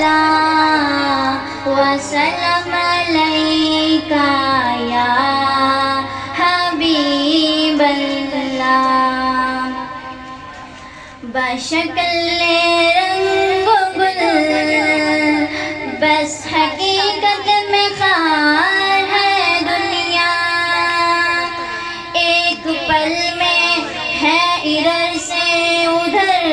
सलाम व सलाम अलैका या हबीबल्लाह। बशक्ल रंग गुल बस हकीकत में खार है दुनिया, एक पल में है इधर से उधर,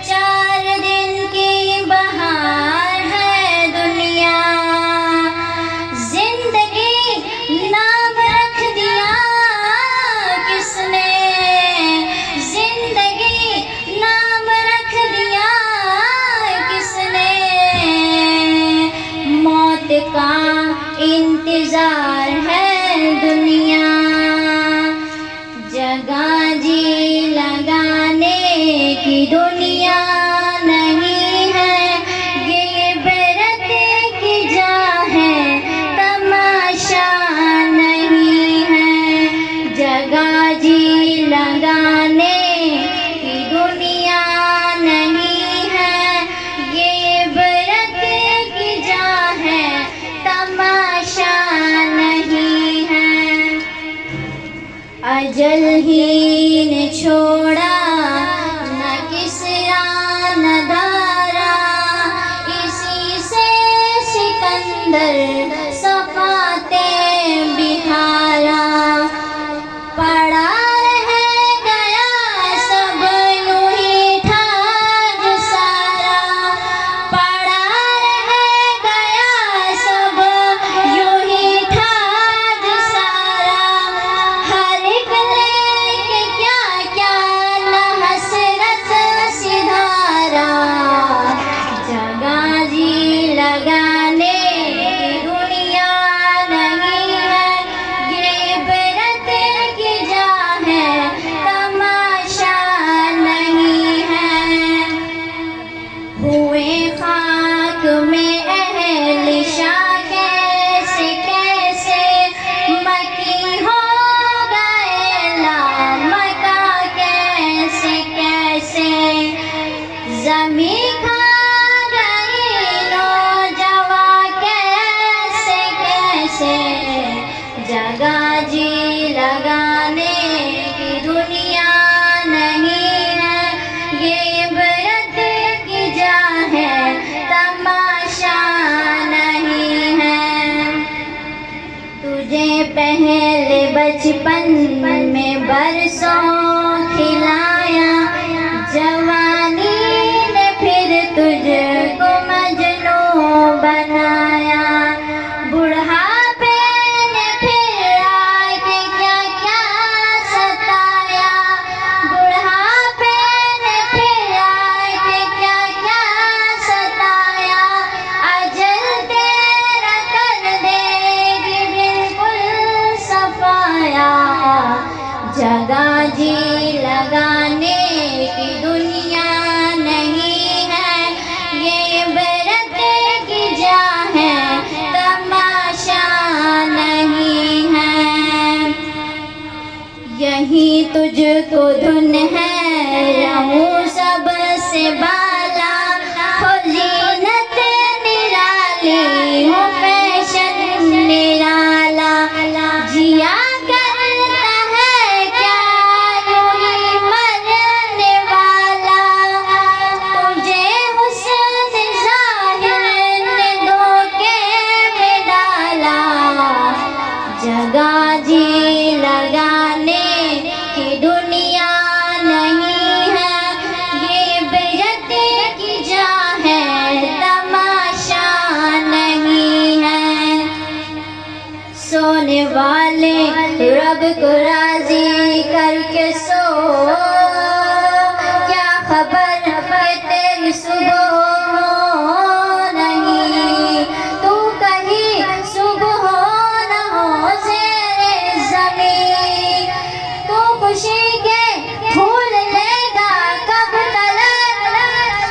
4 दिन की बहार है दुनिया। जिंदगी नाम रख दिया किसने, जिंदगी नाम रख दिया किसने, मौत का इंतजार है दुनिया। जगह जी लगाने की दुनिया नहीं है, ये इबरत की जा है, तमाशा नहीं है। जगह जी लगाने की दुनिया नहीं है, ये इबरत की जा है, तमाशा नहीं है। अजल ही ने छोड़ा न किसरा न दारा, इसी से सिकंदर सफाते बिहारा। पड़ा रह गया सब यूं ही ठाज सारा, पड़ा रह गया सब यूं ही ठाज सारा। हर एक लेके क्या क्या न हसरत सिधारा। जगह जी लगाने की दुनिया नहीं है, ये इबरत की जा है, तमाशा नहीं है। हुए खाक में अहल शाह कैसे कैसे, मकी हो गए लामका कैसे कैसे। ज़मी खा गई नौजवा कैसे कैसे। जगह जी लगाने की दुनिया नहीं है, ये इबरत की जा है, तमाशा नहीं है। तुझे पहले बचपन में बरसों खिलाया, जवानी ने फिर तुझको मजनू बनाया। बुढ़ापे ने फिर आके क्या क्या सताया, बुढ़ापे ने फिर आके क्या क्या सताया। अजल तेरा कर देगी बिल्कुल सफाया। जगह जी लगाने की दुनिया नहीं है, ये इबरत की जा है, तमाशा नहीं है। यही तुझको धुन है रहूं सबसे बाला, हो जीनत निराली हो फैशन निराला। जिया करता है क्या यूं ही मरने वाला, तुझे हुस्न ज़ाहिर ने धोखे में डाला। जगह जी लगाने की दुनिया नहीं है, ये इबरत की जा है, तमाशा नहीं है। सोने वाले रब को राजी करके सो, क्या खबर कि तेरी सुबह हो नहीं। तू कहीं सुबह न हो ज़ेरे ज़मीन, तू खुशी के फूल लेगा कब तलक,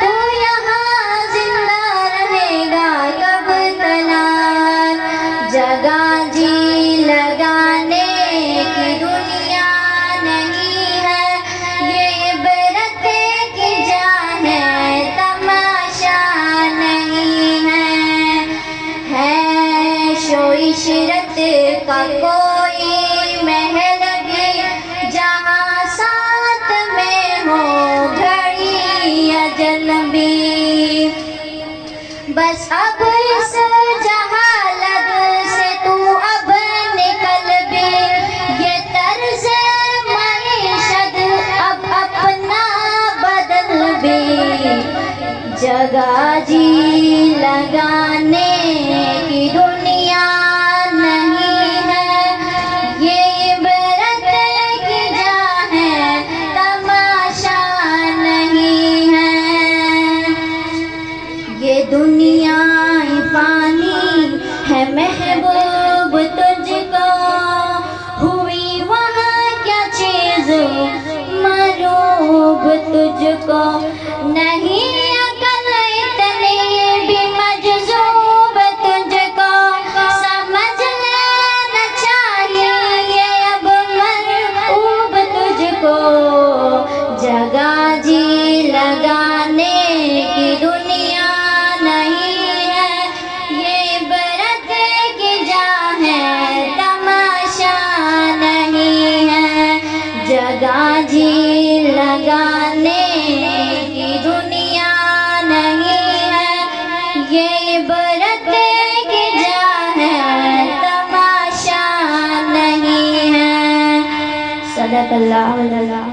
तू यहाँ जिंदा रहेगा कब तलक। जगह जी लगाने की दुनिया नहीं है, ये इबरत की जा है, तमाशा का कोई महल भी जहाँ साथ में हो घड़ी अजनबी। बस अब इस जहालत से तू अब निकल भी, ये तर्ज मईशत अब अपना बदल भी। जगह जी लगाने की दुनिया नहीं है, ये इबरत की जगह है, तमाशा नहीं है। ये दुनिया फानी है महबूब तुझको, हुई वहाँ क्या चीज़ मरूब तुझको। नहीं अकल इतनी भी मजज़ूब तुझको, समझ लेना चाहिए अब मरऊब तुझको। जगह जी लगाने की दुनिया नहीं है, ये इबरत की जगह है, तमाशा नहीं है। जगह जी लगाने की दुनिया नहीं है, ये इबरत की जगह है, तमाशा नहीं है। सदक़ल्लाहुल अज़ीम।